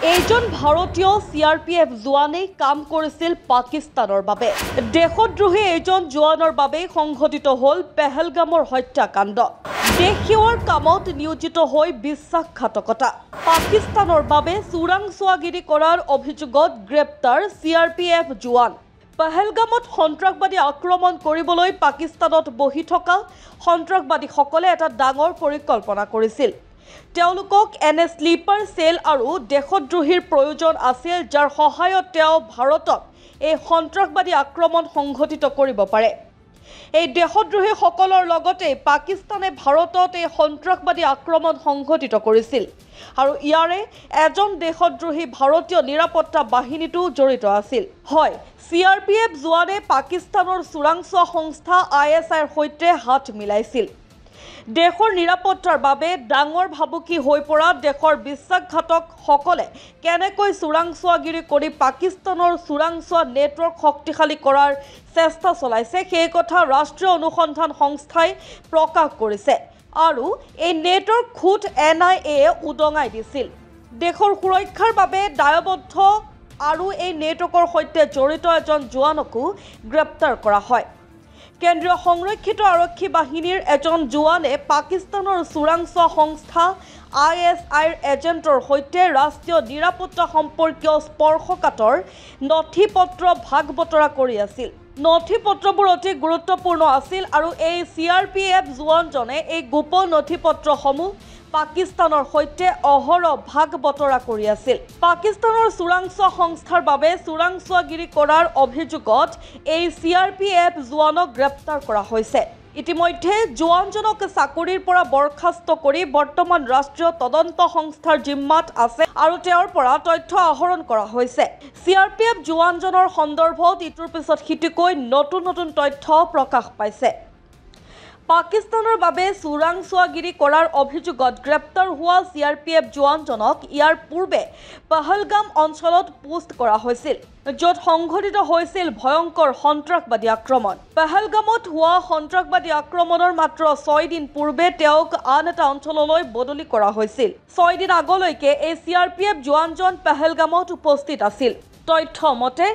এইজন ভাৰতীয় CRPF জোৱানে কাম কৰিছিল পাকিস্তানৰ বাবে। দেশদ্ৰোহী এইজন জোৱানৰ বাবে সংঘটিত হ'ল পেহেলগামৰ হত্যাকাণ্ড। দেশ সেৱাৰ কামত নিয়োজিত হৈ বিশ্বাসঘাতকতা। পাকিস্তানৰ বাবে চোৰাংচোৱাগিৰি কৰাৰ অভিযোগত গ্ৰেপ্তাৰ CRPF জোৱান। পেহেলগামত সন্ত্ৰাসবাদী আক্ৰমণ কৰিবলৈ পাকিস্তানত বহি থকা সন্ত্ৰাসবাদীসকলে এটা ডাঙৰ পৰিকল্পনা কৰিছিল। তেওঁলোকক এনে স্লিপাৰ সেল আৰু দেশদ্ৰোহীৰ প্ৰয়োজন আছিল, যাৰ সহায়ত তেওঁ ভাৰতত এই সন্ত্ৰাসবাদী আক্ৰমণ সংঘটিত কৰিব পাৰে। এই দেশদ্ৰোহীসকলৰ লগতে পাকিস্তানে ভাৰতত এই সন্ত্ৰাসবাদী আক্ৰমণ সংঘটিত কৰিছিল আৰু ইয়াৰে এজন দেশদ্ৰোহী ভাৰতীয় নিৰাপত্তা বাহিনীতো জড়িত আছিল। হয়, CRPF জোৱানে পাকিস্তানৰ চোৰাংচোৱা সংস্থা ISIৰ সৈতে হাত মিলাইছিল। দেশৰ নিৰাপত্তাৰ বাবে ডাঙৰ ভাবুকি হৈ পৰা দেশৰ বিশ্বাসঘাতকসকলে কেনেকৈ চোৰাংচোৱাগিৰি কৰি পাকিস্তানৰ চোৰাংচোৱা নেটৱৰ্ক শক্তিশালী কৰাৰ চেষ্টা চলাইছে সেই কথা ৰাষ্ট্ৰীয় অনুসন্ধান সংস্থাই প্ৰকাশ কৰিছে আৰু এই নেটৱৰ্ক খুদ NIA উদঙাই দিছিল। দেশৰ সুৰক্ষাৰ বাবে দায়বদ্ধ আৰু এই নেটৱৰ্কৰ সৈতে জড়িত এজন জোৱানকো গ্ৰেপ্তাৰ কৰা হয়। কেন্দ্ৰীয় সংৰক্ষিত আৰক্ষী বাহিনীৰ এজন জোৱানে পাকিস্তানৰ চোৰাংচোৱা সংস্থা ISIৰ এজেণ্টৰ সৈতে ৰাষ্ট্ৰীয় নিৰাপত্তা সম্পৰ্কীয় স্পৰ্শকাতৰ নথি পত্ৰ ভাগ বতৰা কৰি আছিল। নথি পত্ৰবোৰ অতি গুৰুত্বপূৰ্ণ আছিল আৰু এই CRPF জোৱানজনে এই গোপন নথি পত্ৰসমূহ পাকিস্তানৰ সৈতে অহৰহ ভাগ বতৰা কৰি আছিল। পাকিস্তানৰ চোৰাংচোৱা সংস্থাৰ বাবে চোৰাংচোৱাগিৰি কৰাৰ অভিযোগত এই CRPF জোৱানক গ্ৰেপ্তাৰ কৰা হৈছে। ইতিমধ্যে জোৱানজনক চাকৰিৰ পৰা বৰখাস্ত কৰি বৰ্তমান ৰাষ্ট্ৰীয় তদন্ত সংস্থাৰ জিম্মাত আছে আৰু তেওঁৰ পৰা তথ্য আহৰণ কৰা হৈছে। CRPF জোৱানজনৰ সন্দৰ্ভত ইটোৰ পিছত সিটোকৈ নতুন তথ্য প্ৰকাশ পাইছে। পাকিস্তানৰ বাবে চোৰাংচোৱাগিৰি কৰাৰ অভিযোগত গ্ৰেপ্তাৰ হোৱা CRPF জোৱানজনক ইয়াৰ পূৰ্বে পেহেলগাম অঞ্চলত পোষ্ট কৰা হৈছিল, য'ত সংঘটিত হৈছিল ভয়ংকৰ সন্ত্ৰাসবাদী আক্ৰমণ। পেহেলগামত হোৱা সন্ত্ৰাসবাদী আক্ৰমণৰ মাত্ৰ 6 দিন পূৰ্বে তেওঁক আন এটা অঞ্চললৈ বদলি কৰা হৈছিল। 6 দিন আগলৈকে এই CRPF জোৱানজন পেহেলগামত উপস্থিত আছিল। তথ্য মতে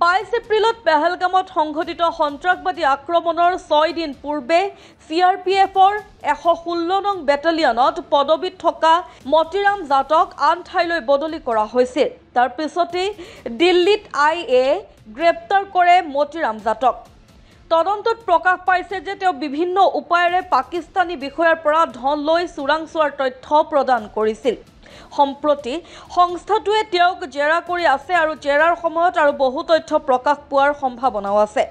22 এপ্ৰিলত পেহেলগামত সংঘটিত সন্ত্ৰাসবাদী আক্ৰমণৰ 6 দিন পূৰ্বে CRPFৰ 116 নং বেটেলিয়নত পদবীত থকা মতিৰাম জাটক আন ঠাইলৈ বদলি কৰা হৈছিল। তাৰ পিছতেই দিল্লীত IA গ্ৰেপ্তাৰ কৰে মতিৰাম জাটক। তদন্তত প্ৰকাশ পাইছে যে তেওঁ বিভিন্ন উপায়েৰে পাকিস্তানী বিষয়াৰ পৰা ধন লৈ চোৰাংচোৱাৰ তথ্য প্ৰদান কৰিছিল। সম্প্ৰতি সংস্থাটোৱে তেওঁক জেৰা কৰি আছে আৰু জেৰাৰ সময়ত আৰু বহু তথ্য প্ৰকাশ পোৱাৰ সম্ভাৱনাও আছে।